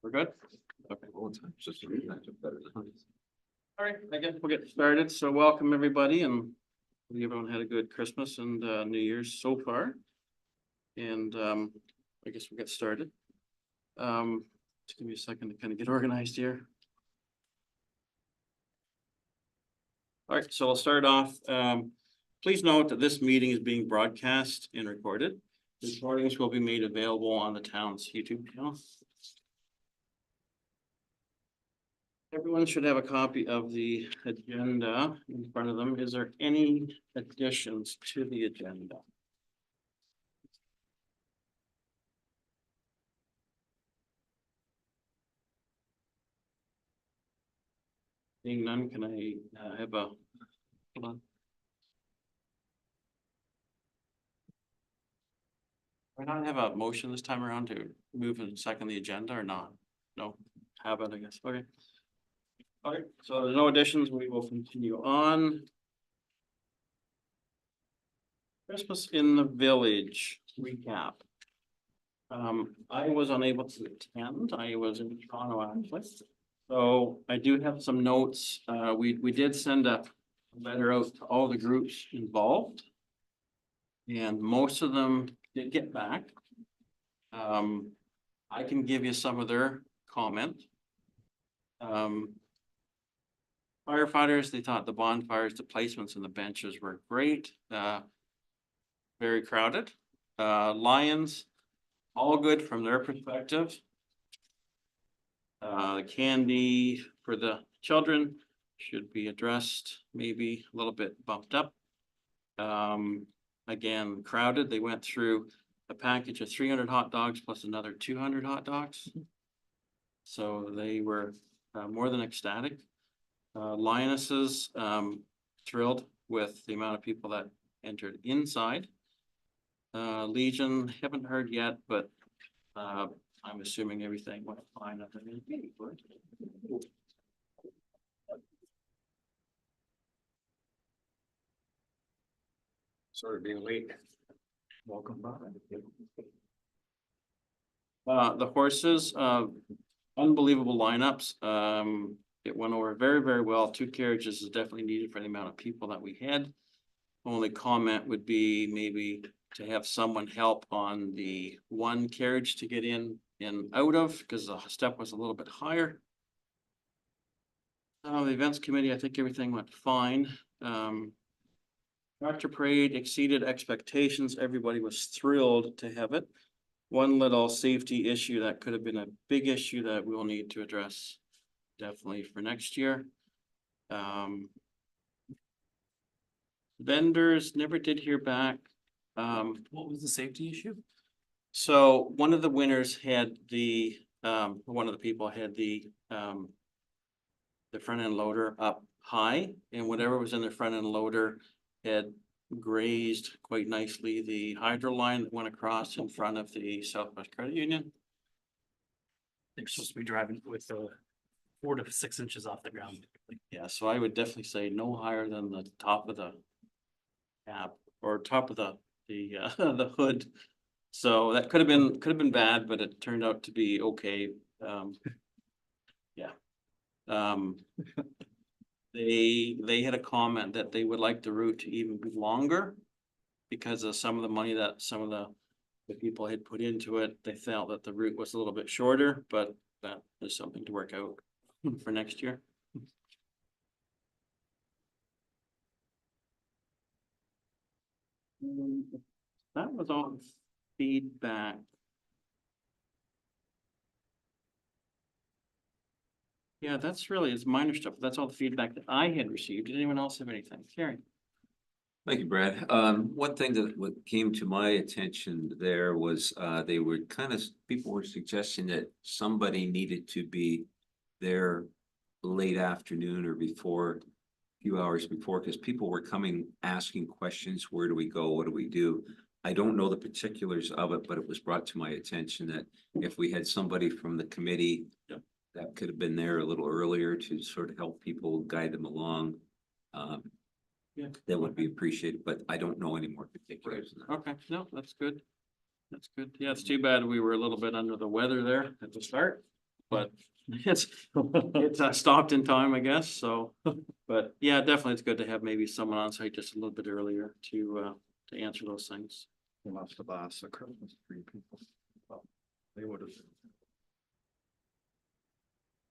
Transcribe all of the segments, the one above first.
We're good? Okay. All the time. It's just a match up better than others. All right, I guess we'll get started. So welcome everybody and hope everyone had a good Christmas and New Year's so far. And I guess we'll get started. Just give me a second to kind of get organized here. All right, so I'll start off. Please note that this meeting is being broadcast and recorded. The recordings will be made available on the town's YouTube channel. Everyone should have a copy of the agenda in front of them. Is there any additions to the agenda? Seeing none, can I have a, hold on. Why not have a motion this time around to move and second the agenda or not? No, have it, I guess. Okay. All right, so there's no additions. We will continue on. Christmas in the Village recap. I was unable to attend. I was in Toronto actually. So I do have some notes. We did send a letter out to all the groups involved. And most of them did get back. I can give you some of their comment. Firefighters, they thought the bonfires, the placements and the benches were great. Very crowded. Lions, all good from their perspective. The candy for the children should be addressed, maybe a little bit bumped up. Again, crowded. They went through a package of 300 hot dogs plus another 200 hot dogs. So they were more than ecstatic. Lionesses, thrilled with the amount of people that entered inside. Legion, haven't heard yet, but I'm assuming everything went fine at the meeting. Sorry being late. Welcome back. The horses, unbelievable lineups. It went over very, very well. 2 carriages is definitely needed for the amount of people that we had. Only comment would be maybe to have someone help on the 1 carriage to get in and out of, because the step was a little bit higher. The events committee, I think everything went fine. Tractor parade exceeded expectations. Everybody was thrilled to have it. One little safety issue that could have been a big issue that we will need to address definitely for next year. Vendors never did hear back. What was the safety issue? So one of the winners had the, one of the people had the front end loader up high, and whatever was in the front end loader had grazed quite nicely the hydro line that went across in front of the Southwest Credit Union. They're supposed to be driving with 4 to 6 inches off the ground. Yeah, so I would definitely say no higher than the top of the cab or top of the the hood. So that could have been bad, but it turned out to be okay. Yeah. They had a comment that they would like the route to even be longer because of some of the money that some of the people had put into it. They felt that the route was a little bit shorter, but that is something to work out for next year. That was all feedback. Yeah, that's really, it's minor stuff. That's all the feedback that I had received. Did anyone else have anything? Carrie? Thank you, Brad. One thing that came to my attention there was, they were people were suggesting that somebody needed to be there late afternoon or before, a few hours before, because people were coming, asking questions. Where do we go? What do we do? I don't know the particulars of it, but it was brought to my attention that if we had somebody from the committee that could have been there a little earlier to sort of help people, guide them along. That would be appreciated, but I don't know any more particulars. Okay, no, that's good. That's good. Yeah, it's too bad we were a little bit under the weather there at the start. but it's stopped in time, I guess, so. But yeah, definitely it's good to have maybe someone on site just a little bit earlier to answer those things. They must have asked the Christmas tree people. Well, they would have.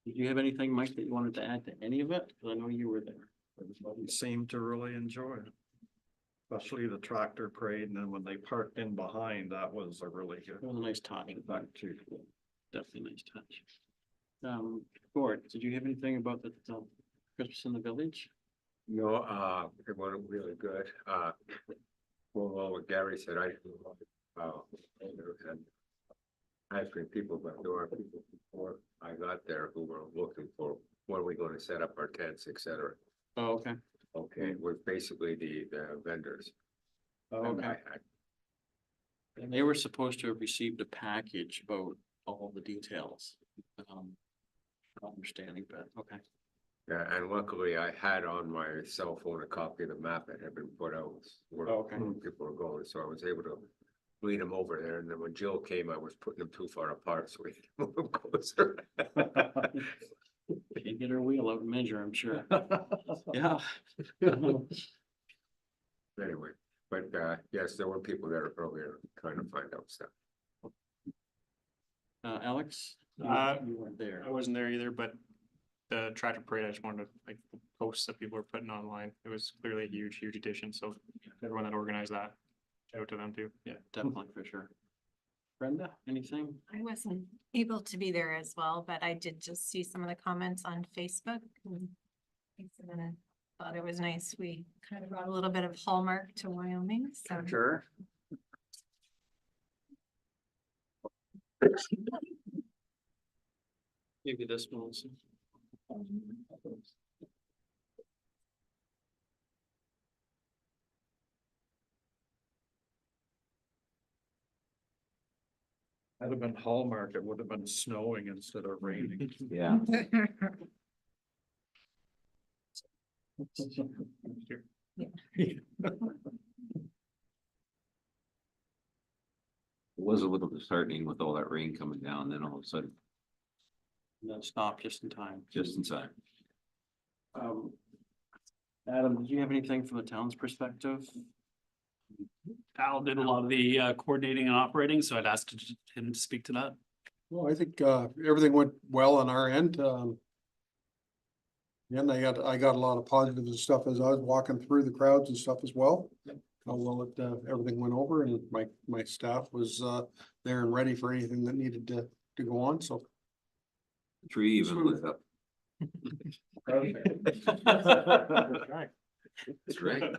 Did you have anything, Mike, that you wanted to add to any of it? 'Cause I know you were there. Everybody seemed to really enjoy it. Especially the tractor parade, and then when they parked in behind, that was a really good. It was a nice touch. Back to. Definitely a nice touch. Gord, did you have anything about the Christmas in the village? No, it wasn't really good. Well, what Gary said, I had actually people, but there were people before I got there who were looking for, when are we gonna set up our tents, et cetera. Oh, okay. Okay, we're basically the vendors. Oh, And okay. And they were supposed to have received a package about all the details. Not understanding, but okay. Yeah, and luckily I had on my cell phone a copy of the map that had been put out. Where Oh, okay. people were going, so I was able to lead them over there, and then when Jill came, I was putting them too far apart, so we could move them closer. You get her wheel out and measure, I'm sure. Yeah. Anyway, but yes, there were people there earlier trying to find out stuff. Alex? You weren't there. I wasn't there either, but the tractor parade, I just wanted to like the posts that people were putting online. It was clearly a huge, huge addition. So everyone that organized that, shout out to them too. Yeah, definitely for sure. Brenda, anything? I wasn't able to be there as well, but I did just see some of the comments on Facebook. And I thought it was nice. We kind of brought a little bit of hallmark to Wyoming, so. Sure. Maybe this one also. Had it been Hallmark, it would have been snowing instead of raining. Yeah. It was a little disheartening with all that rain coming down, then all of a sudden, And then stop just in time. just in time. Adam, did you have anything from the town's perspective? Al did a lot of the coordinating and operating, so I'd asked him to speak to that. Well, I think everything went well on our end. And I got a lot of positive stuff as I was walking through the crowds and stuff as well. How well everything went over, and my staff was there and ready for anything that needed to go on, so. The tree even lit up. That's right.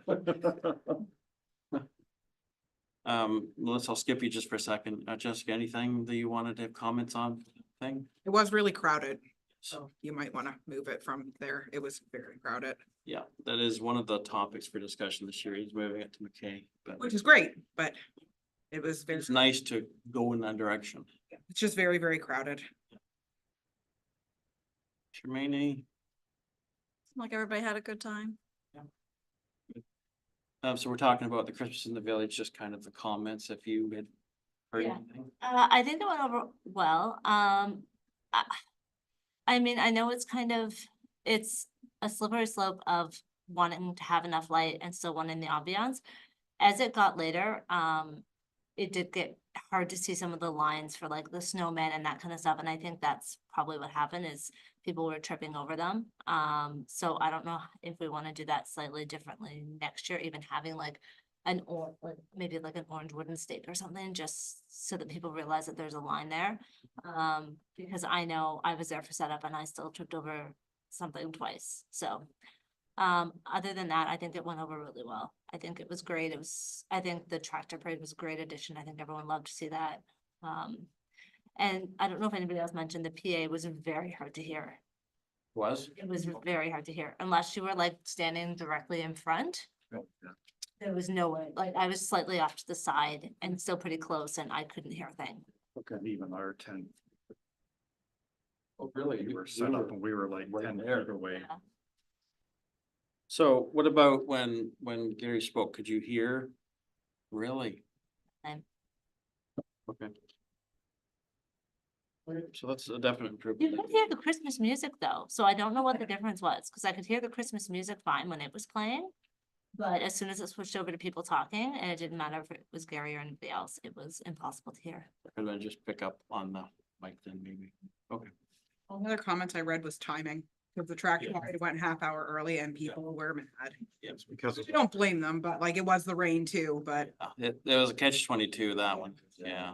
Melissa, I'll skip you just for a second. Jessica, anything that you wanted to have comments on thing? It was really crowded, so you might want to move it from there. It was very crowded, Yeah, that is one of the topics for discussion this year, is moving it to McKay, but which is great, but it was very, it's nice to go in that direction. it's just very, very crowded. Jermaine, Like everybody had a good time. so we're talking about the Christmas in the Village, just kind of the comments, if you had heard Yeah. anything. I think it went over well. I mean, I know it's a slippery slope of wanting to have enough light and still wanting the ambiance. As it got later, it did get hard to see some of the lines for like the snowmen and that kind of stuff. And I think that's probably what happened, is people were tripping over them. So I don't know if we want to do that slightly differently next year, even having like maybe like an orange wooden stake or something, just so that people realize that there's a line there. Because I know I was there for setup and I still tripped over something twice. So other than that, I think it went over really well. I think it was great. I think the tractor parade was a great addition. I think everyone loved to see that. And I don't know if anybody else mentioned, the PA was very hard to hear. Was? It was very hard to hear unless you were like standing directly in front. There was no way, like I was slightly off to the side and still pretty close and I couldn't hear a thing. Okay, even our tent, Oh, really? we were set up and we were like right 10 there. feet away. Yeah. So what about when Gary spoke, could you hear? Really? I'm- Okay. So that's a definite You improvement. could hear the Christmas music though, so I don't know what the difference was, cause I could hear the Christmas music fine when it was playing. But as soon as it switched over to people talking, and it didn't matter if it was Gary or anybody else, it was impossible to hear. Could I just pick up on the mic then maybe? Okay. All the other comments I read was timing, because the tractor ride went half hour early and people were mad. Yes, Because I don't blame them, but like it was the rain too, but It was a catch-22, that one, yeah.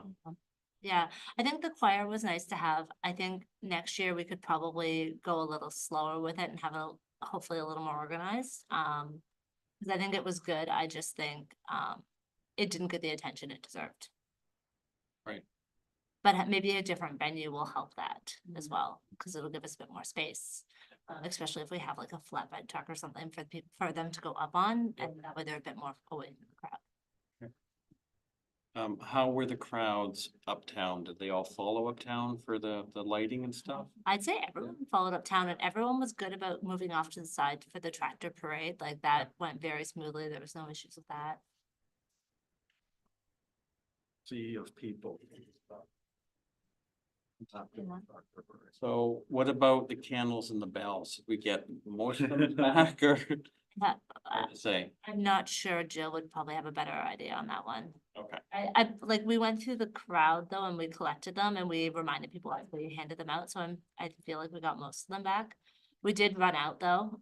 Yeah, I think the choir was nice to have. I think next year we could probably go a little slower with it and have a, hopefully a little more organized. Cause I think it was good. I just think, it didn't get the attention it deserved. Right. But maybe a different venue will help that as well, cause it'll give us a bit more space. Especially if we have like a flatbed truck or something for people, for them to go up on, and that way they're a bit more away from the crowd. How were the crowds uptown? Did they all follow uptown for the lighting and stuff? I'd say everyone followed uptown and everyone was good about moving off to the side for the tractor parade, like that went very smoothly, there was no issues with that. sea of people. So what about the candles and the bells? Did we get most of them back or? But, Hard to say, I'm not sure, Jill would probably have a better idea on that one. okay. Like, we went through the crowd though, and we collected them and we reminded people as we handed them out, so I feel like we got most of them back. We did run out though,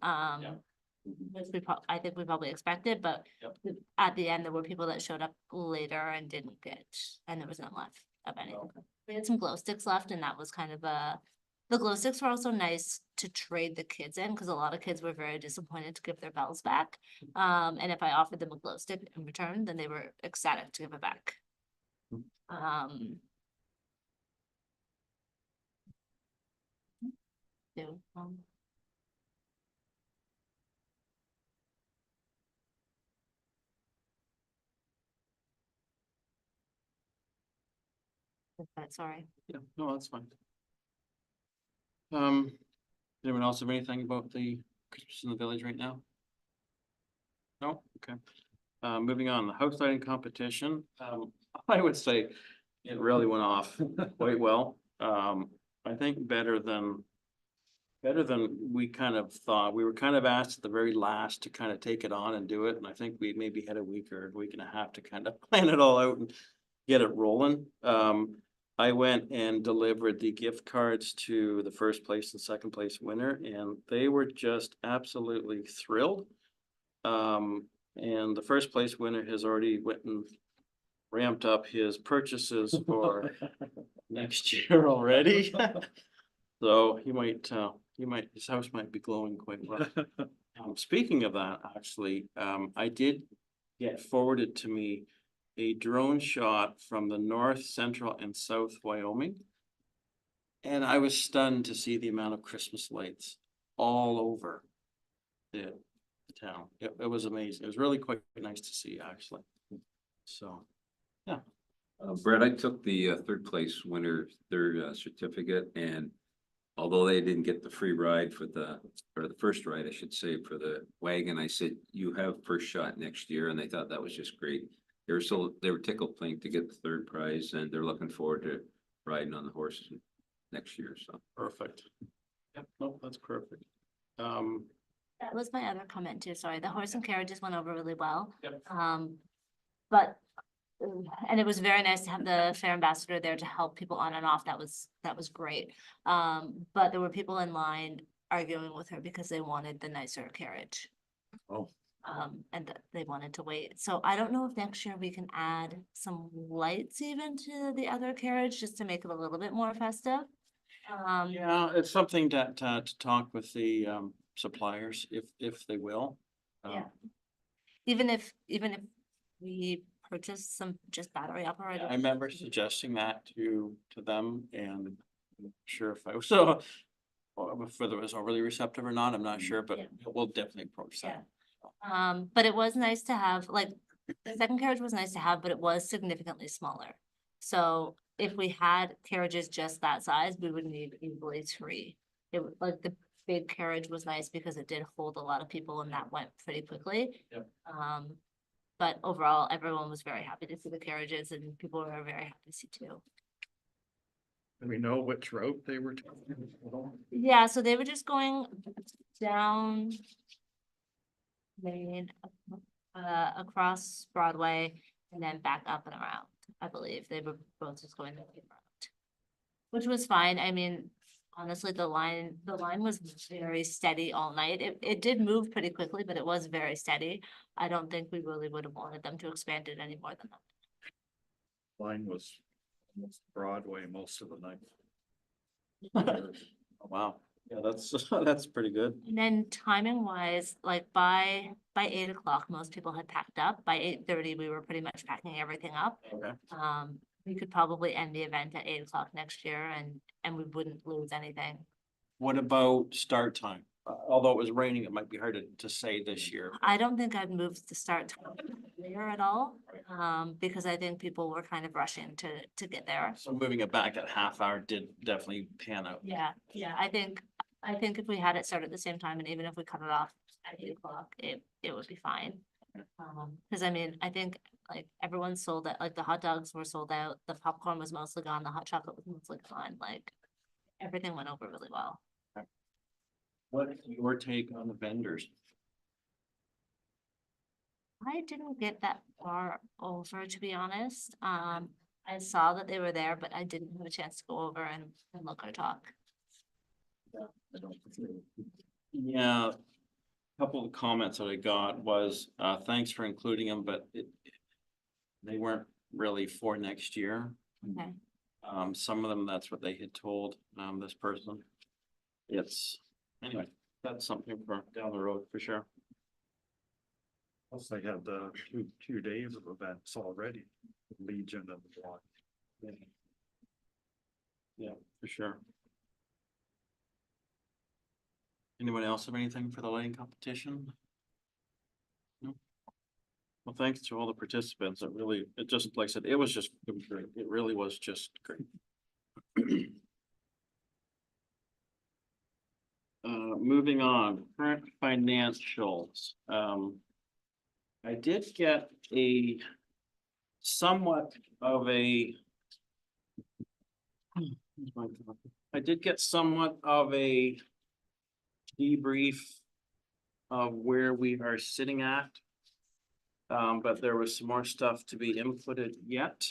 which I think we probably expected, but Yep. at the end, there were people that showed up later and didn't get, and there was none left of anything. Okay. We had some glow sticks left and that was kind of the glow sticks were also nice to trade the kids in, because a lot of kids were very disappointed to give their bells back. And if I offered them a glow stick in return, then they were ecstatic to give it back. So, but sorry. Yeah, no, that's fine. Anyone else have anything about the Christmas in the village right now? No, okay. Moving on, the house lighting competition, I would say it really went off quite well. I think better than we kind of thought. We were kind of asked at the very last to kind of take it on and do it, and I think we maybe had a week or a week and a half to kind of plan it all out and get it rolling. I went and delivered the gift cards to the first place and second place winner, and they were just absolutely thrilled. And the first place winner has already went and ramped up his purchases for next year already. So he might, his house might be glowing quite well. Speaking of that, actually, I did get forwarded to me a drone shot from the north, central and south Wyoming. And I was stunned to see the amount of Christmas lights all over the town. It was amazing. It was really quite nice to see, actually. So, yeah. Brett, I took the third place winner, their certificate, and although they didn't get the free ride for or the first ride, I should say, for the wagon, I said, you have first shot next year, and they thought that was just great. They were tickled pink to get the third prize, and they're looking forward to riding on the horse next year, so. Perfect. Yep, no, that's perfect. That was my other comment too, sorry, the horse and carriages went over really well. Yep. But, and it was very nice to have the fair ambassador there to help people on and off, that was great. But there were people in line arguing with her because they wanted the nicer carriage. Oh. And they wanted to wait, so I don't know if next year we can add some lights even to the other carriage, just to make it a little bit more festive. Yeah, it's something to talk with the suppliers if they will. Yeah. Even if we purchase some just battery operated. I remember suggesting that to them, and I'm not sure if I was so, whether it was overly receptive or not, I'm not sure, but Yeah. we'll definitely approach that. But it was nice to have, like, the second carriage was nice to have, but it was significantly smaller. So if we had carriages just that size, we would need easily three. It was like the big carriage was nice because it did hold a lot of people and that went pretty quickly. Yep. But overall, everyone was very happy to see the carriages and people were very happy to see too. Do we know which route they were taking? Yeah, so they were just going down Main, across Broadway and then back up and around, I believe. They were both just going the same route. Which was fine. I mean, honestly, the line was very steady all night. It did move pretty quickly, but it was very steady. I don't think we really would have wanted them to expand it any more than that. Line was almost Broadway most of the night. Oh, wow, yeah, that's, that's pretty good. And then timing wise, like by 8 o'clock, most people had packed up. By 8:30, we were pretty much packing everything up. Okay. We could probably end the event at 8 o'clock next year and we wouldn't lose anything. What about start time? Although it was raining, it might be hard to say this year. I don't think I'd moved the start time earlier at all, because I think people were kind of rushing to get there. So moving it back at half hour did definitely pan out. Yeah, I think if we had it start at the same time and even if we cut it off at 8 o'clock, it would be fine. Cause I mean, I think like everyone's sold out, like the hot dogs were sold out, the popcorn was mostly gone, the hot chocolate was mostly gone, like everything went over really well. What's your take on the vendors? I didn't get that far over, to be honest. I saw that they were there, but I didn't have a chance to go over and look or talk. Yeah, a couple of comments that I got was, thanks for including them, but they weren't really for next year. Okay. Some of them, that's what they had told, this person. Anyway, that's something for down the road for sure. Plus they had the two days of events already, Legion and the Block. Yeah, for sure. Anyone else have anything for the lighting competition? No. Well, thanks to all the participants. It just, like I said, it was great. It really was just great. Moving on, current financials. I did get somewhat of a debrief of where we are sitting at. But there was some more stuff to be inputted yet.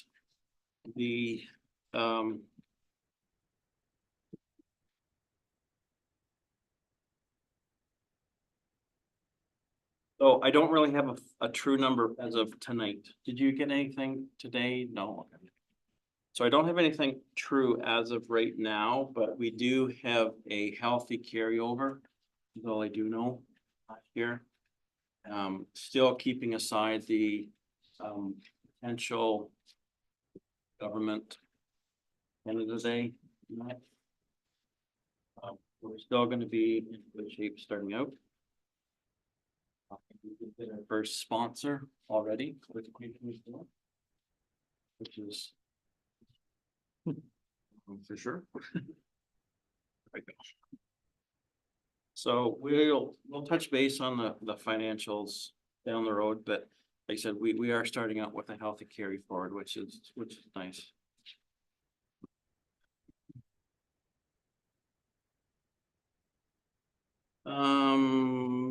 So I don't really have a true number as of tonight. Did you get anything today? No. So I don't have anything true as of right now, but we do have a healthy carryover. Is all I do know here. Still keeping aside the potential government Canada Day. We're still going to be in good shape starting out. We did our first sponsor already with 2024, which is for sure. So we'll touch base on the financials down the road, but like I said, we are starting out with a healthy carry forward, which is nice.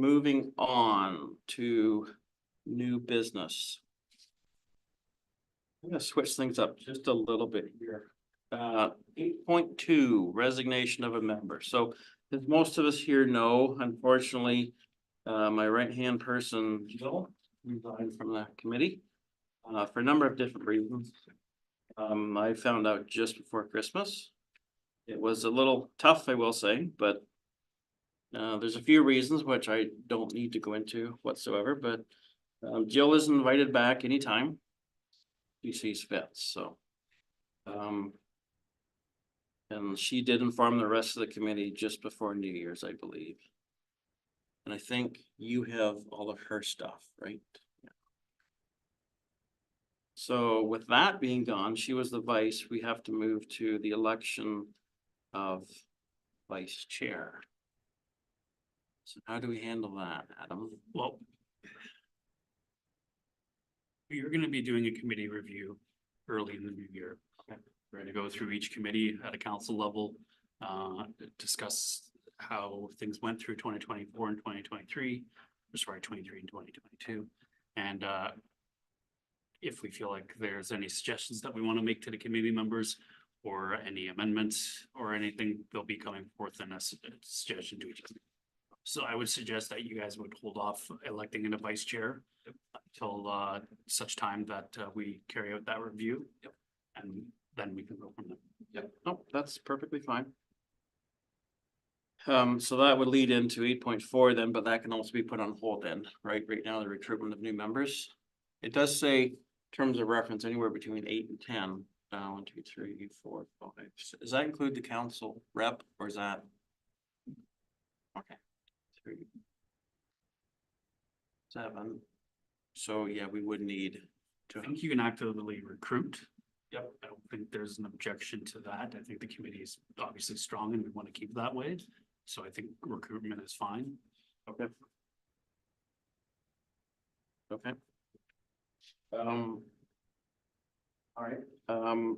Moving on to new business. I'm gonna switch things up just a little bit here. 8.2, resignation of a member. So as most of us here know, unfortunately, my right-hand person, Jill, resigned from the committee for a number of different reasons. I found out just before Christmas. It was a little tough, I will say, but there's a few reasons which I don't need to go into whatsoever, but Jill is invited back anytime she sees fit, so. And she did inform the rest of the committee just before New Year's, I believe. And I think you have all of her stuff, right? Yeah. So with that being gone, she was the vice. We have to move to the election of vice chair. So how do we handle that, Adam? Well, you're gonna be doing a committee review early in the new year. We're gonna go through each committee at a council level, discuss how things went through 2024 and 2023, or sorry, 23 and 2022. And if we feel like there's any suggestions that we want to make to the committee members or any amendments or anything, they'll be coming forth in a suggestion to each other. So I would suggest that you guys would hold off electing a vice chair until such time that we carry out that review. And then we can go from there. Yep, no, that's perfectly fine. So that would lead into 8.4 then, but that can also be put on hold then, right? Right now, the recruitment of new members. It does say terms of reference anywhere between 8 and 10. 1, 2, 3, 4, 5. Does that include the council rep or is that? Okay. 3, 7. So yeah, we would need to. I think you can actively recruit. Yep. I don't think there's an objection to that. I think the committee is obviously strong and we want to keep it that way. So I think recruitment is fine. Okay. Okay. All right, I'm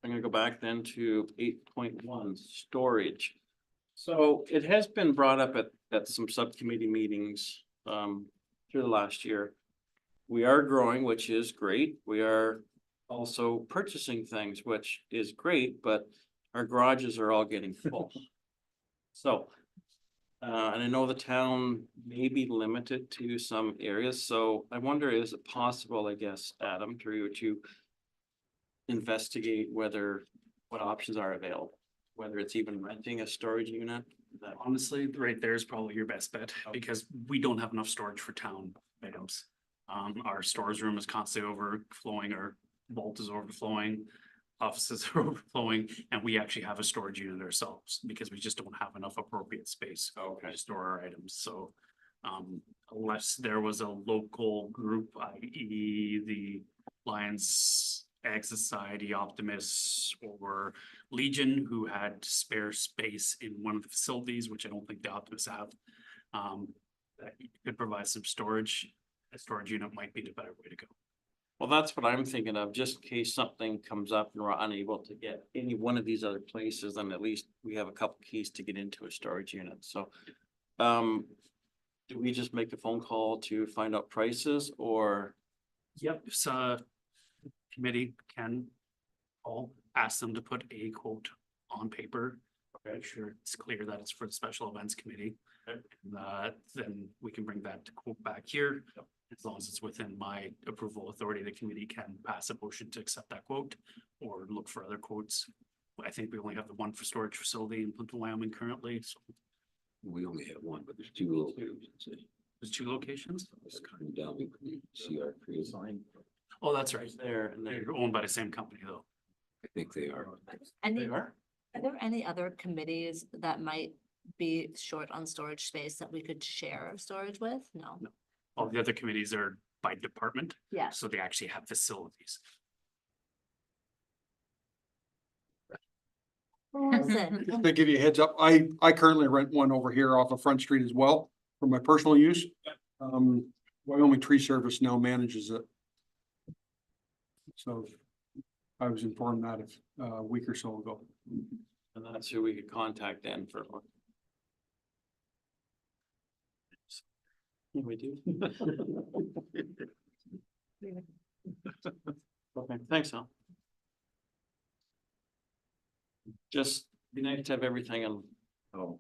gonna go back then to 8.1, storage. So it has been brought up at some subcommittee meetings, through the last year. We are growing, which is great. We are also purchasing things, which is great, but our garages are all getting full. So, and I know the town may be limited to some areas, so I wonder, is it possible, I guess, Adam, through you to investigate what options are available, whether it's even renting a storage unit? That Honestly, right there is probably your best bet because we don't have enough storage for town items. Our storage room is constantly overflowing, our vault is overflowing, offices are overflowing, and we actually have a storage unit ourselves because we just don't have enough appropriate space to store our items. So unless there was a local group, i.e. the Lions Ag Society, Optimus, or Legion, who had spare space in one of the facilities, which I don't think the Optimus have, that could provide some storage. A storage unit might be the better way to go. Well, that's what I'm thinking of, just in case something comes up and we're unable to get any one of these other places, then at least we have a couple keys to get into a storage unit, so. Do we just make a phone call to find out prices or? Yep, so committee can all ask them to put a quote on paper. Make sure it's clear that it's for the special events committee. And then we can bring that quote back here. As long as it's within my approval authority, the committee can pass a motion to accept that quote or look for other quotes. I think we only have the one for storage facility in Plympton-Wyoming currently, so We only have one, but there's two locations. there's 2 locations. It's coming down, CR Creek. Oh, that's right. There and there. They're owned by the same company though. I think they are. They are? Are there any other committees that might be short on storage space that we could share storage with? No. All the other committees are by department, Yeah. so they actually have facilities. Listen, Just to give you a heads up, I currently rent one over here off of Front Street as well for my personal use. Wyoming Tree Service now manages it. So I was informed that a week or so ago. And that's who we could contact then for. Yeah, we do. Okay, thanks, Al. Just be nice to have everything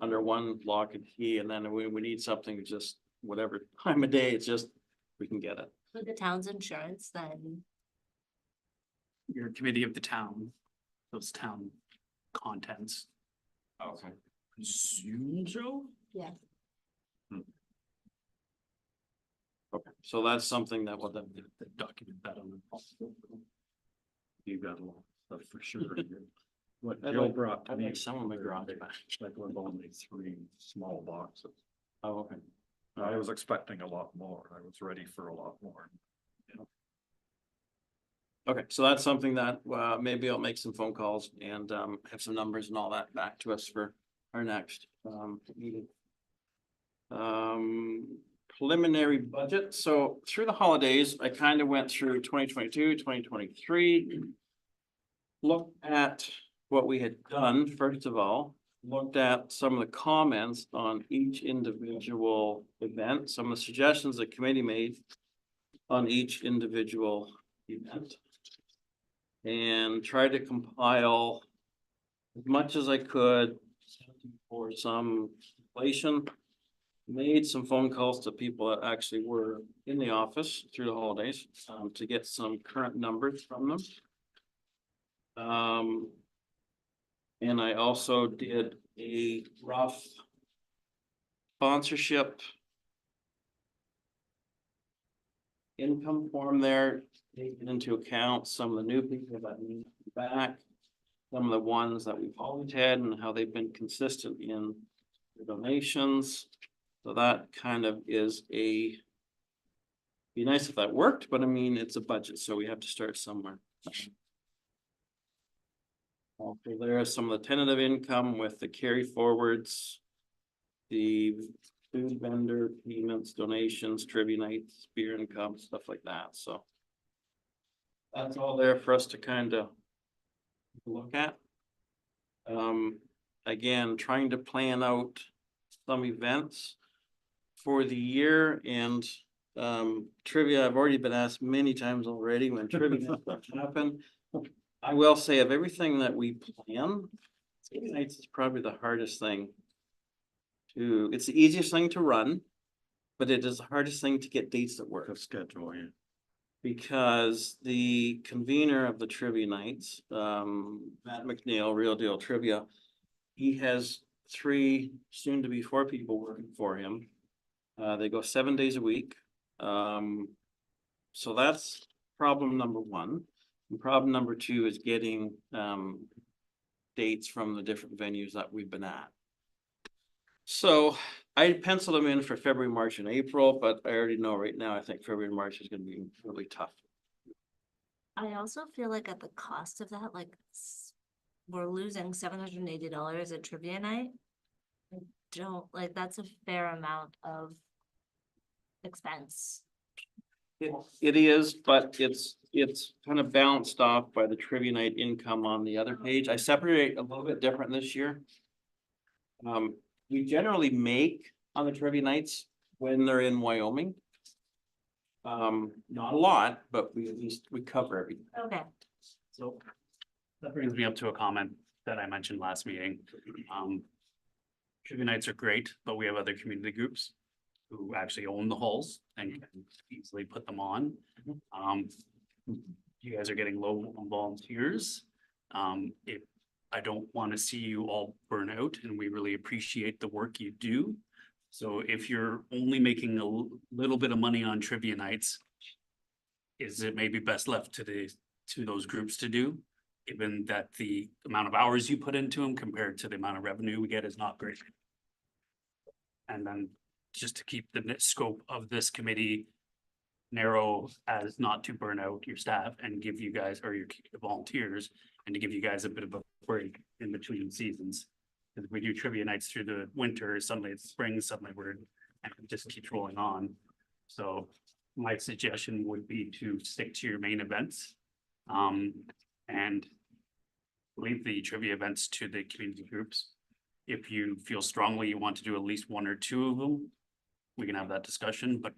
under one lock and key, and then we need something, just whatever time of day, it's just, we can get it. with the town's insurance, then Your committee of the town, those town contents. Okay. Presume so? yeah. Okay, so that's something that will then. Document that on the. You got a lot of stuff for sure. What I'd Jill like- brought to I'd me. like some of my garage back. Like with only 3 small boxes. Oh, okay. I was expecting a lot more. I was ready for a lot more. Okay, so that's something that, maybe I'll make some phone calls and, have some numbers and all that back to us for our next, meeting. Preliminary budget. So through the holidays, I kind of went through 2022, 2023. looked at what we had done, first of all, looked at some of the comments on each individual event, some of the suggestions the committee made on each individual event. And tried to compile as much as I could for some inflation. Made some phone calls to people that actually were in the office through the holidays, to get some current numbers from them. And I also did a rough sponsorship income form there, taking into account some of the new people that need to be back, some of the ones that we've always had and how they've been consistent in their donations. So that kind of is be nice if that worked, but I mean, it's a budget, so we have to start somewhere. Okay, there are some of the tentative income with the carry forwards, the food vendor payments, donations, trivia nights, beer income, stuff like that, so. That's all there for us to kind of look at. Again, trying to plan out some events for the year, and trivia, I've already been asked many times already when trivia happen. I will say of everything that we plan, trivia nights is probably the hardest thing it's the easiest thing to run, but it is the hardest thing to get dates that work. Schedule, yeah. Because the convener of the trivia nights, Matt McNeil, Real Deal Trivia, he has 3, soon to be 4 people working for him. They go 7 days a week. So that's problem number 1. And problem number 2 is getting dates from the different venues that we've been at. So I penciled them in for February, March, and April, but I already know right now, I think February and March is gonna be really tough. I also feel like at the cost of that, like, we're losing $780 at trivia night. I don't, like, that's a fair amount of expense. It is, but it's kind of balanced off by the trivia night income on the other page. I separate a little bit different this year. We generally make on the trivia nights when they're in Wyoming. Not a lot, but we at least, we cover everything. Okay. So that brings me up to a comment that I mentioned last meeting. Trivia nights are great, but we have other community groups who actually own the halls and can easily put them on. You guys are getting low on volunteers. If I don't want to see you all burn out, and we really appreciate the work you do. So if you're only making a little bit of money on trivia nights, is it maybe best left to those groups to do? Given that the amount of hours you put into them compared to the amount of revenue we get is not great. And then just to keep the scope of this committee narrow as not to burn out your staff and give you guys, or your volunteers, and to give you guys a bit of a break in between seasons. Because if we do trivia nights through the winter, suddenly it's spring, suddenly and it just keeps rolling on. So my suggestion would be to stick to your main events. And leave the trivia events to the community groups. If you feel strongly you want to do at least 1 or 2 of them, we can have that discussion, but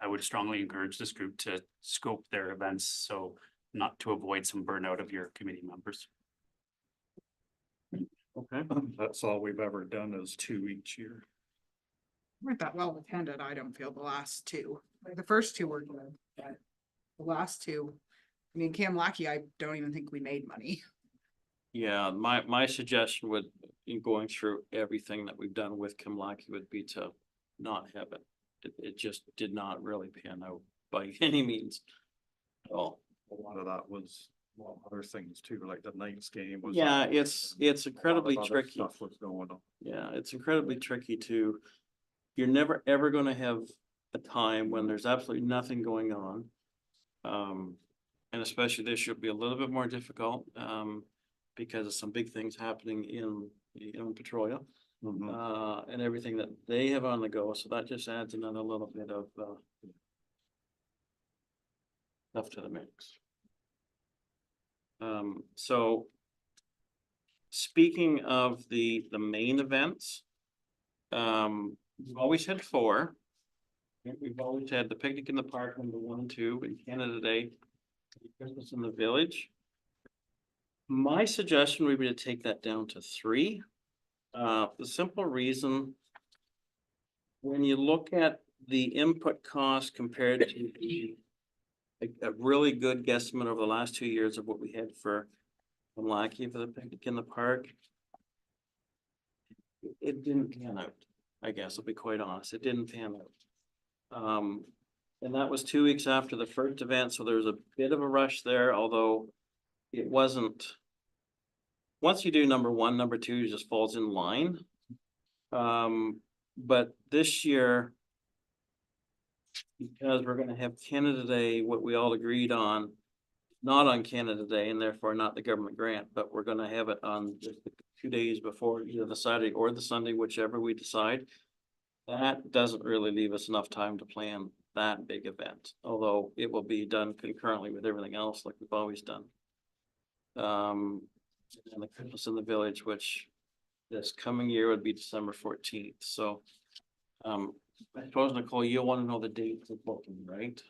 I would strongly encourage this group to scope their events, so not to avoid some burnout of your committee members. Okay. That's all we've ever done is 2 each year. Weren't that well attended, I don't feel, the last 2. Like, the first 2 were good, but the last 2, I mean, Cam Lackey, I don't even think we made money. Yeah, my suggestion would, in going through everything that we've done with Kimlaki, would be to not have it. It just did not really pan out by any means at all. A lot of that was, well, other things too, like the Knights game was. Yeah, on, it's and a lot incredibly of other tricky. Stuff was going on. Yeah, it's incredibly tricky to, you're never ever gonna have a time when there's absolutely nothing going on. And especially this year will be a little bit more difficult, because of some big things happening in Petrolia. And everything that they have on the go, so that just adds another little bit of stuff to the mix. So speaking of the main events, we've always had 4. We've always had the picnic in the park, number 1 and 2, and Canada Day, Christmas in the village. My suggestion would be to take that down to 3. The simple reason, when you look at the input cost compared to a really good guesstimate over the last 2 years of what we had for Lackey for the picnic in the park, it didn't pan out. I guess I'll be quite honest, it didn't pan out. And that was 2 weeks after the first event, so there was a bit of a rush there, although it wasn't. Once you do number 1, number 2 just falls in line. But this year, because we're gonna have Canada Day, what we all agreed on, not on Canada Day and therefore not the government grant, but we're gonna have it on just the 2 days before, either the Saturday or the Sunday, whichever we decide. That doesn't really leave us enough time to plan that big event, although it will be done concurrently with everything else like we've always done. And the Christmas in the village, which this coming year would be December 14th, so. I suppose, Nicole, you'll wanna know the dates of booking, right?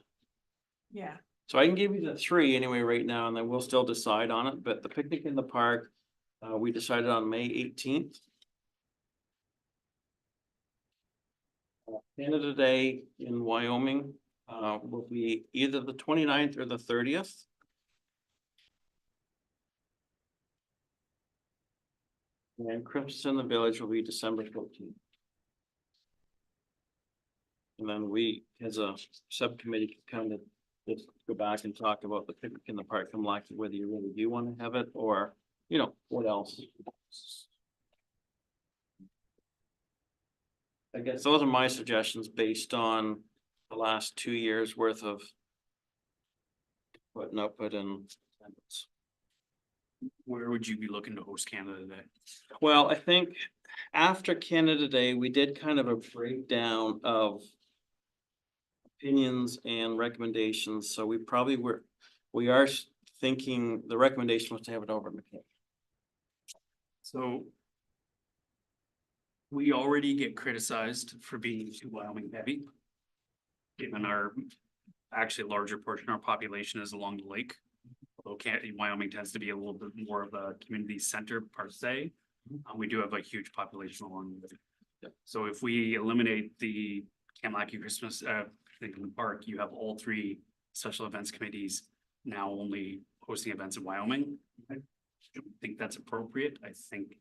Yeah. So I can give you the 3 anyway right now, and then we'll still decide on it, but the picnic in the park, we decided on May 18th. Canada Day in Wyoming, will be either the 29th or the 30th. And Christmas in the village will be December 14th. And then we, as a subcommittee, can kind of just go back and talk about the picnic in the park from Lackey, whether you really do want to have it, or, you know, what else. I guess those are my suggestions based on the last 2 years worth of putting up it and. Where would you be looking to host Canada Day? Well, I think after Canada Day, we did kind of a breakdown of opinions and recommendations, so we are thinking the recommendation was to have it over in McKay. So. We already get criticized for being too Wyoming heavy. Given our, actually larger portion of our population is along the lake. Although Wyoming tends to be a little bit more of a community center per se. We do have a huge population along the lake. Yep. So if we eliminate the Kamlaki Christmas, picnic in the park, you have all 3 special events committees now only hosting events in Wyoming. I don't think that's appropriate. I think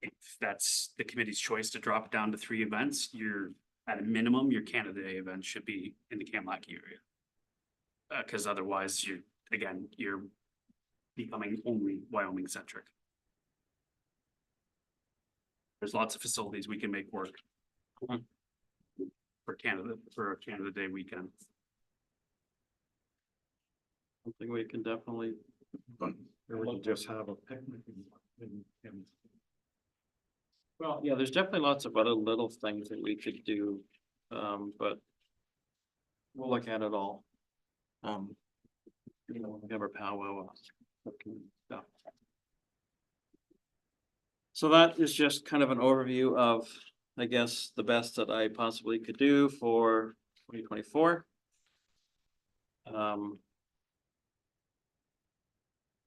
if that's the committee's choice to drop it down to 3 events, you're at a minimum, your Canada Day event should be in the Kamlaki area. Cause otherwise you're becoming only Wyoming centric. There's lots of facilities we can make work. For a Canada Day weekend. Something we can definitely. Or we could just have a picnic in. Well, yeah, there's definitely lots of other little things that we could do, but. We'll look at it all. You know, have our powwow. Stuff. So that is just kind of an overview of, I guess, the best that I possibly could do for 2024.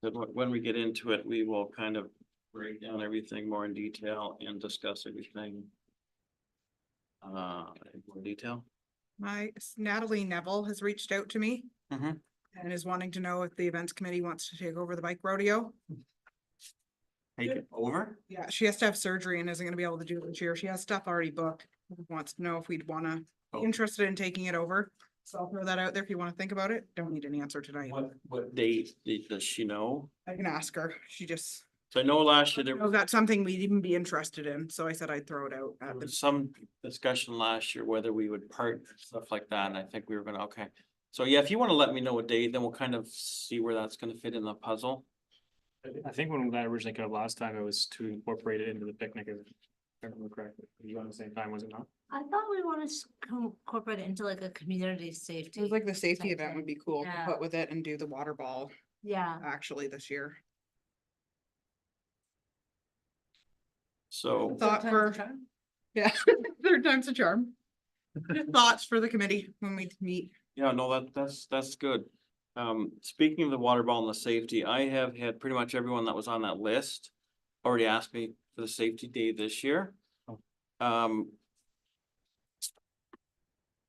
But when we get into it, we will kind of break down everything more in detail and discuss everything. In more detail. Natalie Neville has reached out to me. Mhm. And is wanting to know if the events committee wants to take over the bike rodeo. Take it over? Yeah, she has to have surgery and isn't gonna be able to do it this year. She has stuff already booked. Wants to know if we'd wanna, be interested in taking it over. So I'll throw that out there if you wanna think about it. Don't need an answer tonight. What date does she know? I can ask her. She just, So I know last year there oh, that's something we'd even be interested in. So I said I'd throw it out at the was some discussion last year whether we would partner, stuff like that, and I think we were gonna, okay. So yeah, if you wanna let me know a date, then we'll kind of see where that's gonna fit in the puzzle. I think when that originally came up last time, it was to incorporate it into the picnic, if I remember correctly. It was on the same time, was it not? I thought we wanted to incorporate it into like a community It safety. was like the safety event would be cool to Yeah. put with it and do the water ball. Yeah. actually this year. So, Thought for, yeah, third time's a charm. Just thoughts for the committee when we meet. yeah, no, that's good. Speaking of the water ball and the safety, I have had pretty much everyone that was on that list already asked me for the safety day this year.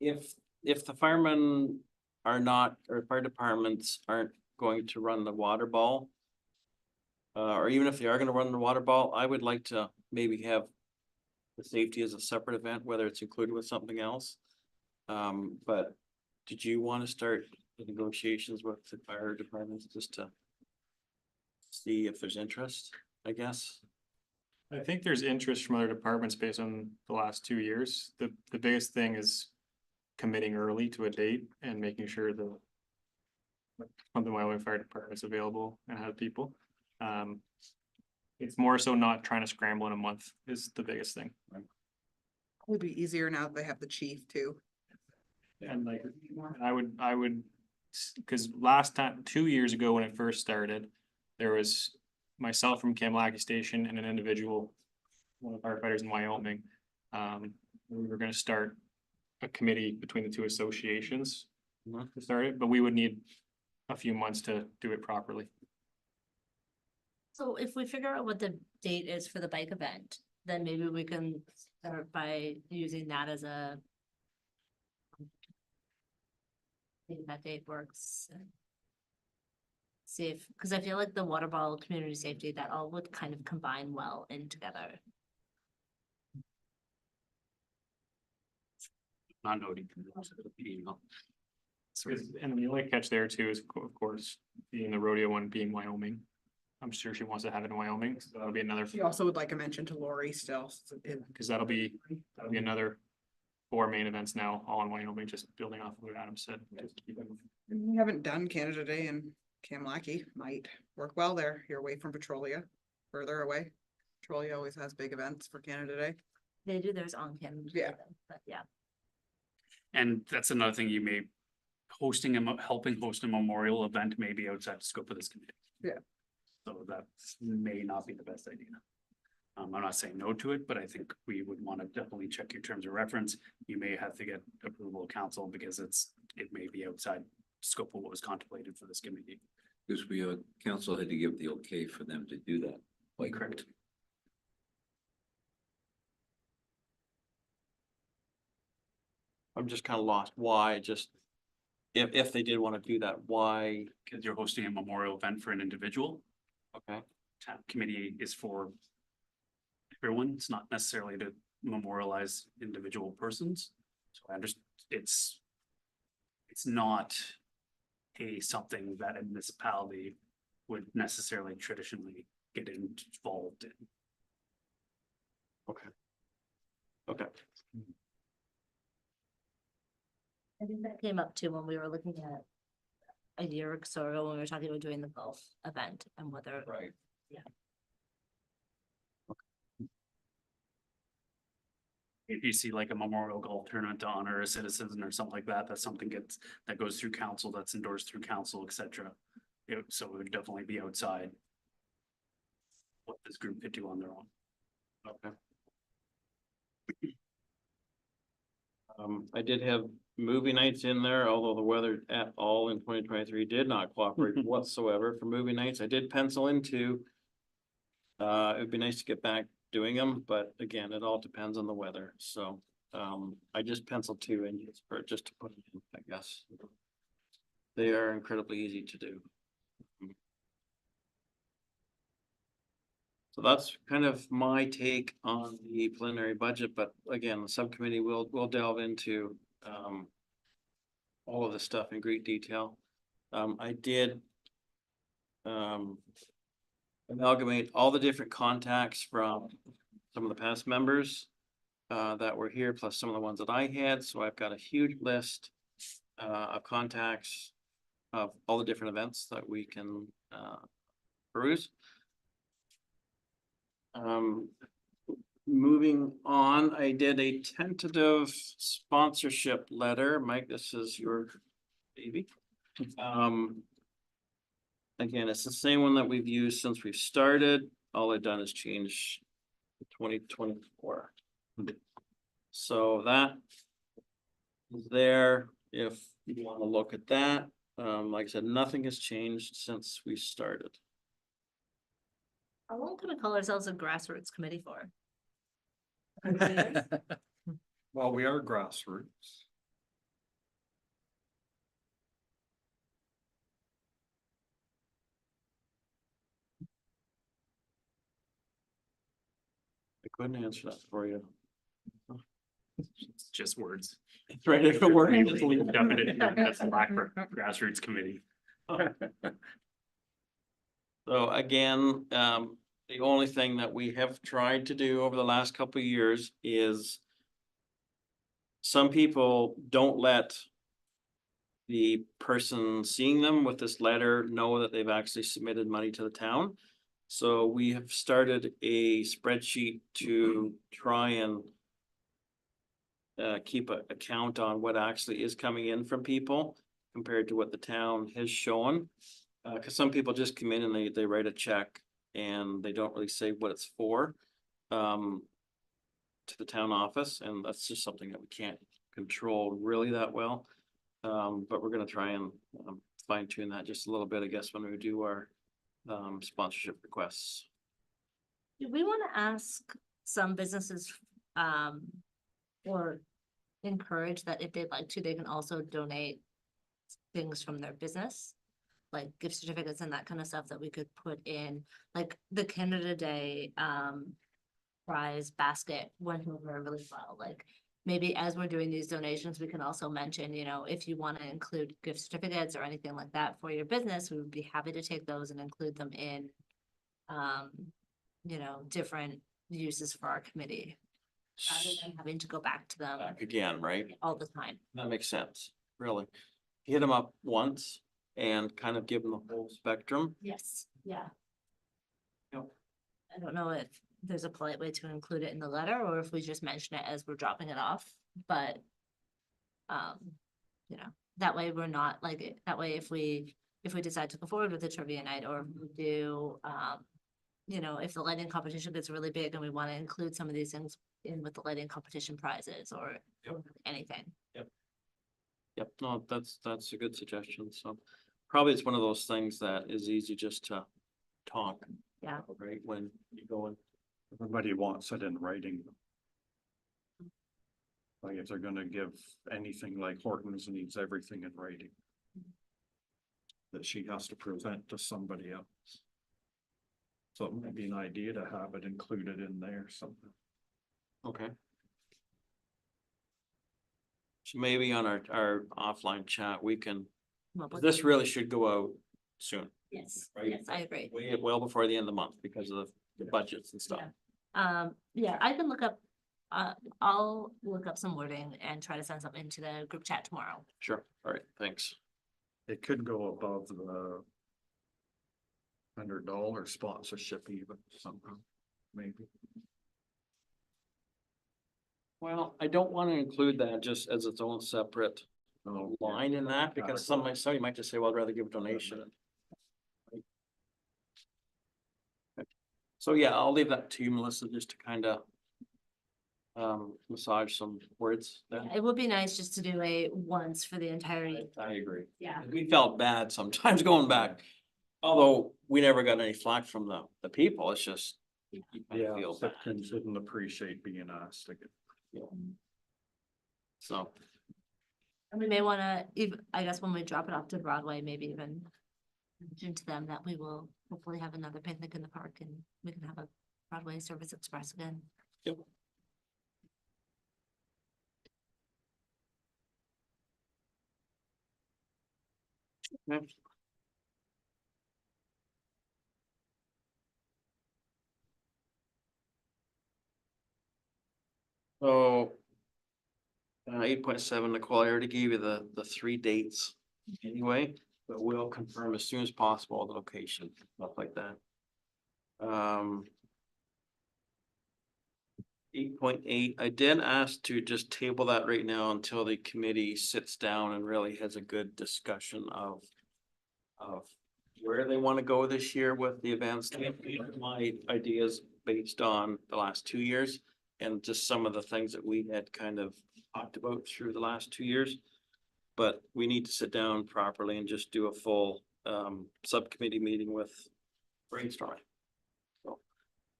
If the firemen are not, or fire departments aren't going to run the water ball, or even if they are gonna run the water ball, I would like to maybe have the safety as a separate event, whether it's included with something else. But did you want to start the negotiations with the fire departments just to see if there's interest, I guess? I think there's interest from other departments based on the last 2 years. The biggest thing is committing early to a date and making sure the Wyoming Fire Department's available and have people. It's more so not trying to scramble in a month is the biggest thing. Would be easier now that they have the chief too. And like, I would, cause last time, 2 years ago when it first started, there was myself from Kamlaki Station and an individual, one of the firefighters in Wyoming. We were gonna start a committee between the two associations to start it, but we would need a few months to do it properly. So if we figure out what the date is for the bike event, then maybe we can start by using that as a. I think that date works. See if, because I feel like the water ball, community safety, that all would kind of combine well in together. Not noting. Email. And the only catch there too is, of course, being the rodeo one being Wyoming. I'm sure she wants to have it in Wyoming, so that'll be another, She also would like a mention to Lori still. because that'll be another 4 main events now, all in Wyoming, just building off of what Adam said. Just keep it- We haven't done Canada Day and Kamlaki might work well there. You're away from Petrolia, further away. Petrolia always has big events for Canada Day. They do theirs on camera. Yeah. But yeah, And that's another thing you may, helping host a memorial event may be outside the scope of this committee. Yeah. So that may not be the best idea. I'm not saying no to it, but I think we would want to definitely check your terms of reference. You may have to get approval of council because it may be outside scope of what was contemplated for this committee. Because we, council had to give the okay for them to do that. Like, correct. I'm just kind of lost. Why just, if they did want to do that, why? Because you're hosting a memorial event for an individual. Okay, Town committee is for everyone. It's not necessarily to memorialize individual persons. So I understand it's not something that a municipality would necessarily traditionally get involved in. okay. Okay, I think that came up too when we were looking at a year or so ago when we were talking about doing the golf event and whether. Right. If you see like a memorial golf tournament to honor a citizen or something like that, that's something that goes through council, that's endorsed through council, et cetera. So it would definitely be outside what this group could do on their own. okay. I did have movie nights in there, although the weather at all in 2023 did not cooperate whatsoever for movie nights. I did pencil into. It'd be nice to get back doing them, but again, it all depends on the weather, so, I just penciled 2 in just to put it in, I guess. They are incredibly easy to do. So that's kind of my take on the preliminary budget, but again, the subcommittee will delve into, all of this stuff in great detail. I did, amalgamate all the different contacts from some of the past members that were here, plus some of the ones that I had, so I've got a huge list of contacts of all the different events that we can peruse. Moving on, I did a tentative sponsorship letter. Mike, this is your baby. again, it's the same one that we've used since we've started. All I've done is change 2024. So that is there, if you want to look at that. Like I said, nothing has changed since we started. How long can we call ourselves a grassroots committee for? Well, we are grassroots. I couldn't answer that for you. It's just words. It's right if it were. That's the lack for grassroots committee. So again, the only thing that we have tried to do over the last couple of years is some people don't let the person seeing them with this letter know that they've actually submitted money to the town. So we have started a spreadsheet to try and keep a count on what actually is coming in from people compared to what the town has shown. Cause some people just come in and they write a check and they don't really say what it's for. To the town office, and that's just something that we can't control really that well. But we're gonna try and fine tune that just a little bit, I guess, when we do our sponsorship requests. Do we want to ask some businesses, or encourage that if they'd like to, they can also donate things from their business? Like gift certificates and that kind of stuff that we could put in, like the Canada Day, prize basket went over really well. Like maybe as we're doing these donations, we can also mention, you know, if you want to include gift certificates or anything like that for your business, we would be happy to take those and include them in, you know, different uses for our committee, rather than having to go back to them Back again, right? all the time. That makes sense, really. Hit them up once and kind of give them the whole spectrum. Yes, yeah. Yep. I don't know if there's a polite way to include it in the letter or if we just mention it as we're dropping it off, but you know, that way we're not like, that way if we decide to go forward with the trivia night, or if we do, you know, if the lighting competition gets really big and we want to include some of these things in with the lighting competition prizes or anything. Yep, no, that's a good suggestion, so probably it's one of those things that is easy just to talk. Yeah. Right, when you go in. Everybody wants it in writing. Like if they're gonna give anything, like Hortons needs everything in writing. That she has to present to somebody else. So it might be an idea to have it included in there something. Okay. So maybe on our offline chat, we can, Well, but- this really should go out soon, Yes, right? yes, I agree. Well before the end of the month because of the budgets and stuff. Yeah, I can look up, I'll look up some wording and try to send something into the group chat tomorrow. Sure, all right, thanks. It could go above the $100 sponsorship even somehow, maybe. Well, I don't want to include that just as its own separate line in that, because somebody might just say, well, I'd rather give a donation. So yeah, I'll leave that to you, Melissa, just to kind of massage some words then. It would be nice just to do a once for the entire, I agree. yeah. We felt bad sometimes going back, although we never got any flack from the people, it's just. You kind of feel bad. Citizens didn't appreciate being asked again. So, And we may wanna, even, I guess when we drop it off to Broadway, maybe even mention to them that we will hopefully have another picnic in the park and we can have a Broadway Service Express again. yep. Okay. So. 8.7, Nicole, I already gave you the 3 dates anyway, but we'll confirm as soon as possible the location, stuff like that. 8.8, I did ask to just table that right now until the committee sits down and really has a good discussion of where they want to go this year with the events. My ideas based on the last 2 years and just some of the things that we had kind of talked about through the last 2 years. But we need to sit down properly and just do a full subcommittee meeting with brainstorming. So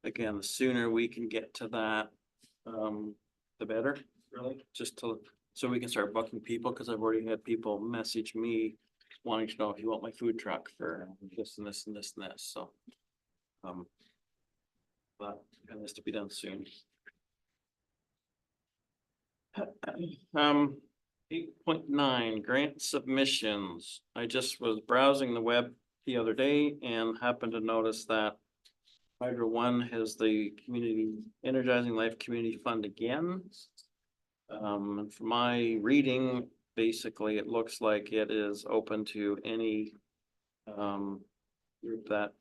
again, the sooner we can get to that, the better, really, just to, so we can start booking people, because I've already had people message me wanting to know if you want my food truck for this and this and this and this, so. But it has to be done soon. 8.9 grant submissions. I just was browsing the web the other day and happened to notice that Hydro One has the Community Energizing Life Community Fund again. And from my reading, basically, it looks like it is open to any group that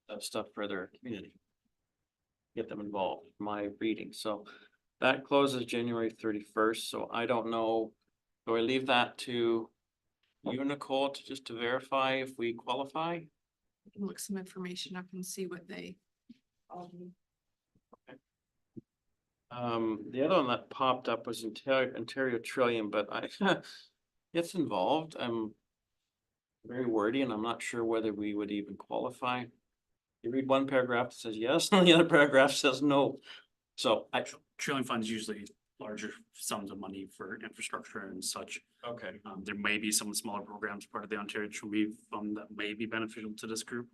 does stuff for their community. Get them involved, my reading. So that closes January 31st. So I don't know. Do I leave that to you, Nicole, to just to verify if we qualify? I can look some information up and see what they. The other one that popped up was Ontario Trillium, but it's involved. I'm very wordy and I'm not sure whether we would even qualify. You read one paragraph that says yes, and the other paragraph says no. So Trillion funds usually larger sums of money for infrastructure and such. okay. There may be some smaller programs part of the Ontario Trillium Fund that may be beneficial to this group,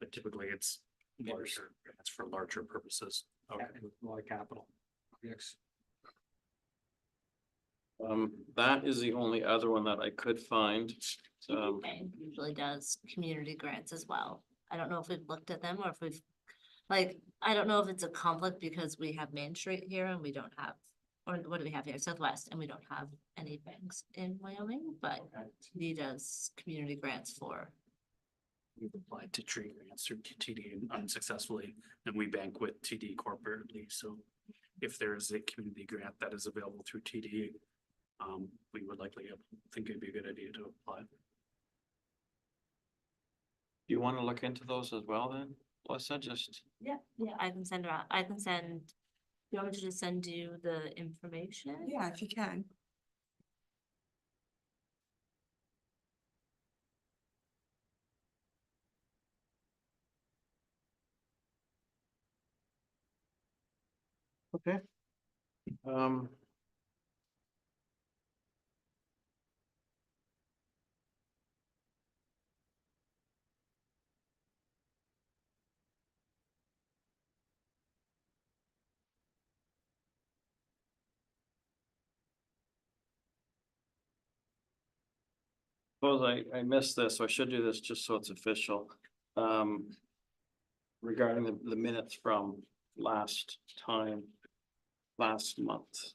but typically it's larger, it's for larger purposes. Okay. A lot of capital. Yes. That is the only other one that I could find. Bank usually does community grants as well. I don't know if we've looked at them or if we've, like, I don't know if it's a conflict because we have Main Street here and we don't have, or what do we have here, Southwest, and we don't have any banks in Wyoming, but he does community grants for. We've applied to tree grants through TD unsuccessfully, and we bank with TD corporately, so if there is a community grant that is available through TD, we would likely think it'd be a good idea to apply. Do you want to look into those as well then? Melissa, just, Yeah, I can send around, I can send, you want me to just send you the information? Yeah, if you can. okay. Suppose I missed this, so I should do this just so it's official. Regarding the minutes from last month.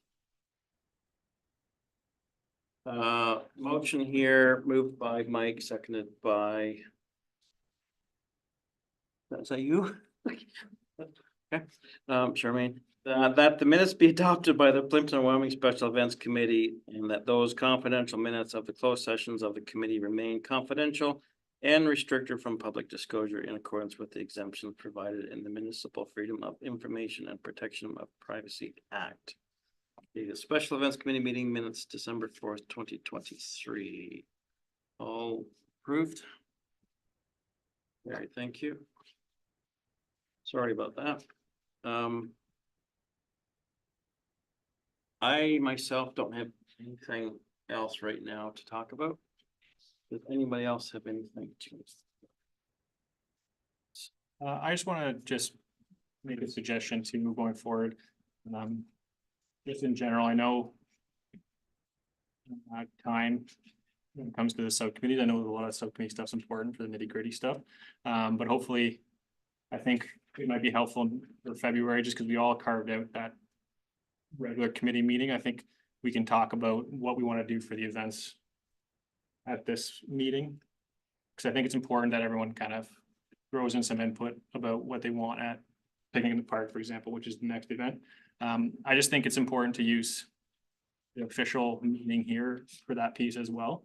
Motion here moved by Mike, seconded by. Is that you? Okay, Charmaine, that the minutes be adopted by the Plympton-Wyoming Special Events Committee and that those confidential minutes of the closed sessions of the committee remain confidential and restricted from public disclosure in accordance with the exemptions provided in the Municipal Freedom of Information and Protection of Privacy Act. The Special Events Committee meeting minutes, December 4th, 2023. All approved? All right, thank you. Sorry about that. I myself don't have anything else right now to talk about. Does anybody else have anything to? I just want to just make a suggestion to move going forward. Just in general, I know time when it comes to the subcommittees, I know a lot of subcommittee stuff's important for the nitty gritty stuff. But hopefully, I think it might be helpful for February, just because we all carved out that regular committee meeting. I think we can talk about what we want to do for the events at this meeting. Because I think it's important that everyone kind of throws in some input about what they want at Picnic in the Park, for example, which is the next event. I just think it's important to use the official meeting here for that piece as well.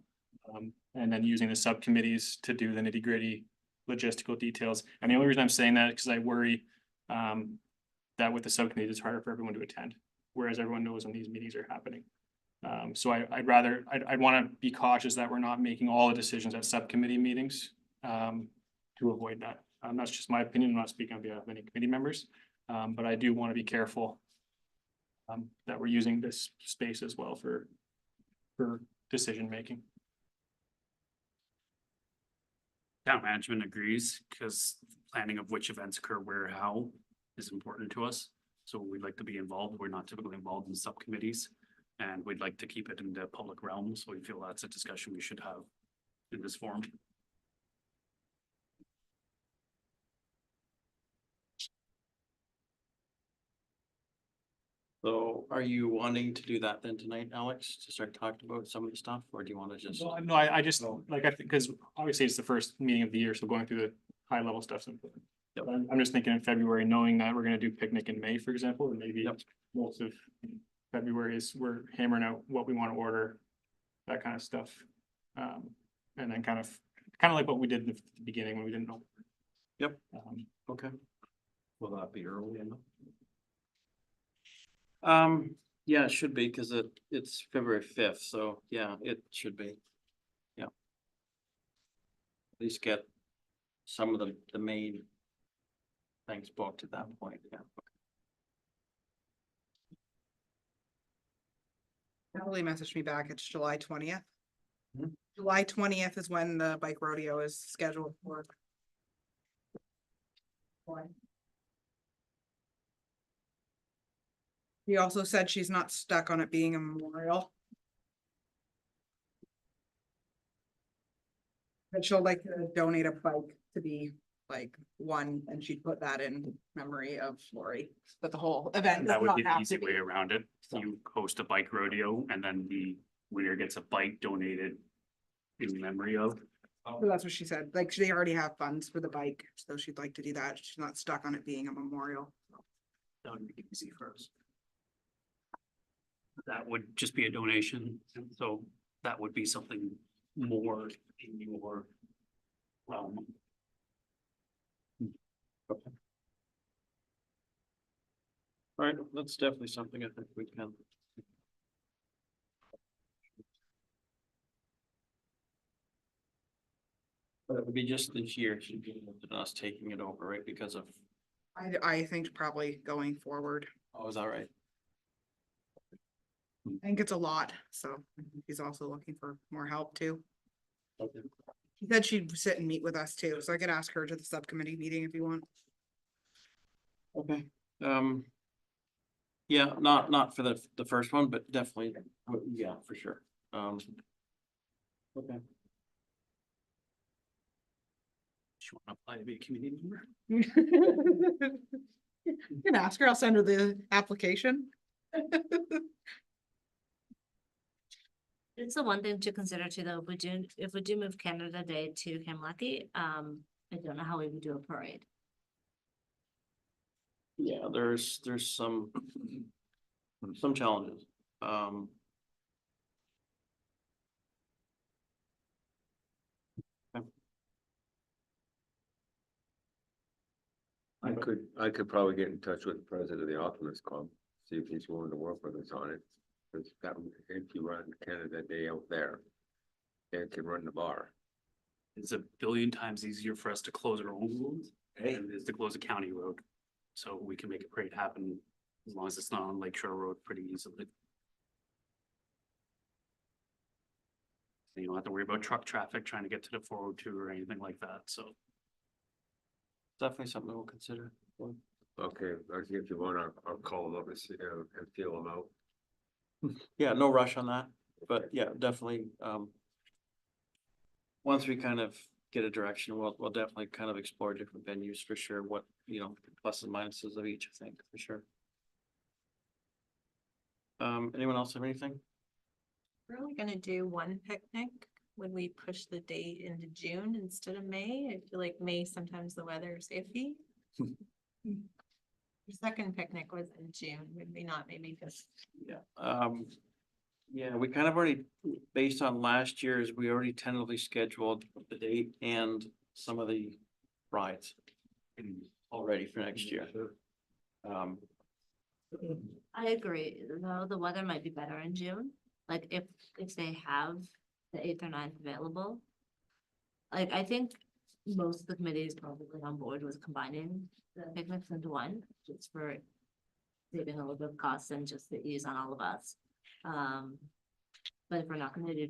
And then using the subcommittees to do the nitty gritty logistical details. And the only reason I'm saying that is because I worry that with the subcommittee, it's harder for everyone to attend, whereas everyone knows when these meetings are happening. So I'd rather, I'd want to be cautious that we're not making all the decisions at subcommittee meetings to avoid that. That's just my opinion. I'm not speaking on behalf of any committee members, but I do want to be careful that we're using this space as well for decision making. Town management agrees, because planning of which events occur where, how is important to us. So we'd like to be involved. We're not typically involved in subcommittees. And we'd like to keep it in the public realm, so we feel that's a discussion we should have in this forum. So are you wanting to do that then tonight, Alex, to start talking about some of the stuff, or do you want to just? No, I just, like, I think, because obviously it's the first meeting of the year, so going through the high level stuff's important. Yep. I'm just thinking in February, knowing that we're gonna do picnic in May, for example, and maybe Yep. most of February is we're hammering out what we want to order, that kind of stuff. And then kind of like what we did in the beginning when we didn't know. Yep. Okay. Will that be early enough? Yeah, it should be, because it's February 5th, so yeah, it should be. Yeah. At least get some of the main things booked at that point, yeah. Natalie messaged me back, it's July 20th. Mhm. July 20th is when the bike rodeo is scheduled for. He also said she's not stuck on it being a memorial. But she'll like to donate a bike to be like one, and she'd put that in memory of Lori, but the whole event. That does would not be the have easy to way be. around it. You host a bike rodeo and then the winner gets a bike donated in memory of. So that's what she said, like they already have funds for the bike, so she'd like to do that, she's not stuck on it being a memorial. That would make it easy for us. That would just be a donation, and so that would be something more in your realm. All right, that's definitely something I think we can. But it would be just this year, should be us taking it over, right, because of, I think probably going forward, oh, is that right? I think it's a lot, so he's also looking for more help too. Okay. He said she'd sit and meet with us too, so I could ask her to the subcommittee meeting if you want. Okay, yeah, not for the first one, but definitely, yeah, for sure. Okay, Do you want to apply to be a community member? You can ask her, I'll send her the application. It's the one thing to consider too, though, if we do move Canada Day to Kamlaki, I don't know how we would do a parade. yeah, there's some challenges. I could probably get in touch with the president of the Optimist Club, see if he's willing to work with us on it. Cause that, if you run Canada Day out there, they can run the bar. It's a billion times easier for us to close our own roads than it is to close a county road. So we can make a parade happen as long as it's not on Lake Shore Road pretty easily. You don't have to worry about truck traffic trying to get to the 402 or anything like that, so. Definitely something we'll consider. Okay, if you want, I'll call them up and see, and feel them out. Yeah, no rush on that, but yeah, definitely, once we kind of get a direction, we'll definitely kind of explore different venues for sure, what, plus and minuses of each, I think, for sure. Anyone else have anything? We're only gonna do one picnic. Would we push the date into June instead of May? I feel like May, sometimes the weather is iffy. The second picnic was in June, would we not maybe just? Yeah, yeah, we kind of already, based on last year's, we already tentatively scheduled the date and some of the rides already for next year. I agree, though the weather might be better in June, like if they have the 8th or 9th available. Like, I think most of the committee is probably on board with combining the picnics into one, just for saving a little bit of cost and just the ease on all of us. But if we're not gonna do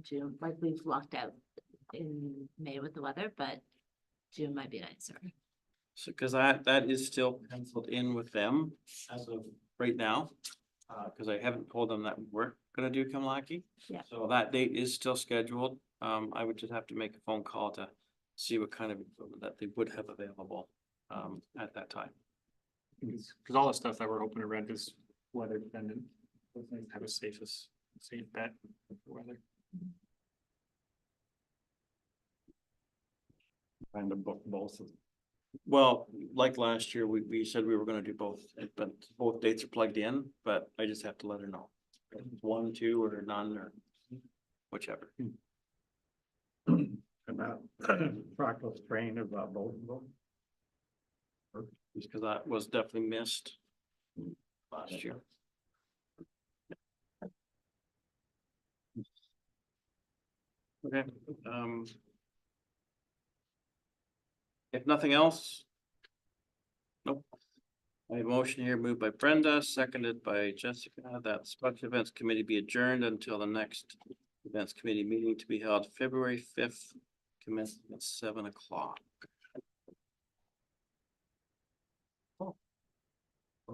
June, like we've lucked out in May with the weather, but June might be nicer. So, cause that is still penciled in with them as of right now. Cause I haven't told them that we weren't gonna do Kamlaki. Yeah. So that date is still scheduled. I would just have to make a phone call to see what kind of equipment that they would have available, at that time. Cause all the stuff that we're hoping to rent is weather dependent. I think have a safe bet for weather. Kind of book both of them. Well, like last year, we said we were gonna do both, but both dates are plugged in, but I just have to let her know. If it's 1, 2, or none, or whichever. And that trackless train about both of them. Just cause that was definitely missed last year. Okay, if nothing else. Nope. I have a motion here moved by Brenda, seconded by Jessica, that special events committee be adjourned until the next events committee meeting to be held February 5th, commencing at 7 o'clock. To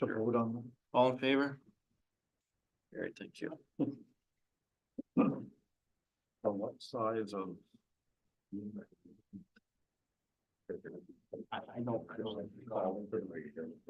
vote on them. All in favor? All right, thank you. So what size of? I don't.